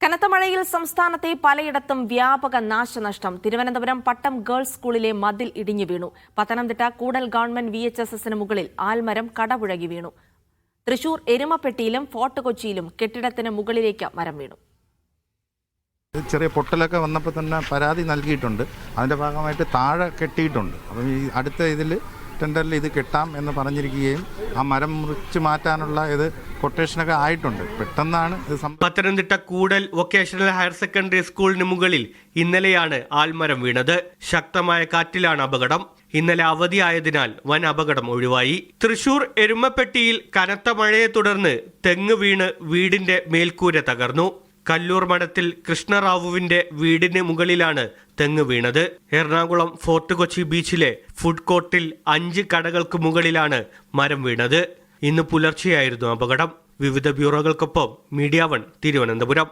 കനത്ത മഴയിൽ സംസ്ഥാനത്തെ പലയിടത്തും വ്യാപക നാശനഷ്ടം. തിരുവനന്തപുരം പട്ടം ഗേൾസ് സ്കൂളിലെ മതിൽ ഇടിഞ്ഞു വീണു. പത്തനംതിട്ട കൂടൽ ഗവൺമെന്റ് VHSSന് മുകളിൽ ആൽമരം കടപുഴകി വീണു. തൃശൂർ എരുമപ്പെട്ടിയിലും ഫോർട്ട് കൊച്ചിയിലും കെട്ടിടത്തിന് മുകളിലേക്ക് മരം വീണു. ചെറിയ പൊട്ടലൊക്കെ വന്നപ്പോൾ തന്നെ പരാതി നൽകിയിട്ടുണ്ട്. അതിൻ്റെ ഭാഗമായിട്ട് താഴെ കെട്ടിയിട്ടുണ്ട്. അപ്പം ഈ അടുത്ത ഇതിൽ ടെൻഡറിൽ ഇത് കെട്ടാം എന്ന് പറഞ്ഞിരിക്കുകയും ആ മരം മുറിച്ച് മാറ്റാനുള്ള കൊട്ടേഷനൊക്കെ ആയിട്ടുണ്ട്. പെട്ടെന്നാണ് ഇത് പത്തനംതിട്ട കൂടൽ വൊക്കേഷണൽ ഹയർ സെക്കൻഡറി സ്കൂളിന് മുകളിൽ ഇന്നലെയാണ് ആൽമരം വീണത്. ശക്തമായ കാറ്റിലാണ് അപകടം. ഇന്നലെ അവധിയായതിനാൽ വൻ അപകടം ഒഴിവായി. തൃശൂർ എരുമപ്പെട്ടിയിൽ കനത്ത മഴയെ തുടർന്ന് തെങ്ങ് വീണ് വീടിന്റെ മേൽക്കൂര തകർന്നു. കല്ലൂർ മഠത്തിൽ കൃഷ്ണറാവുവിന്റെ വീടിന് മുകളിലാണ് തെങ്ങ് വീണത്. എറണാകുളം ഫോർട്ട് കൊച്ചി ബീച്ചിലെ ഫുഡ് കോർട്ടിൽ 5 കടകൾക്ക് മുകളിലാണ് മരം വീണത്. ഇന്ന് പുലർച്ചെയായിരുന്നു അപകടം. വിവിധ ബ്യൂറോകൾക്കൊപ്പം മീഡിയ 1 തിരുവനന്തപുരം.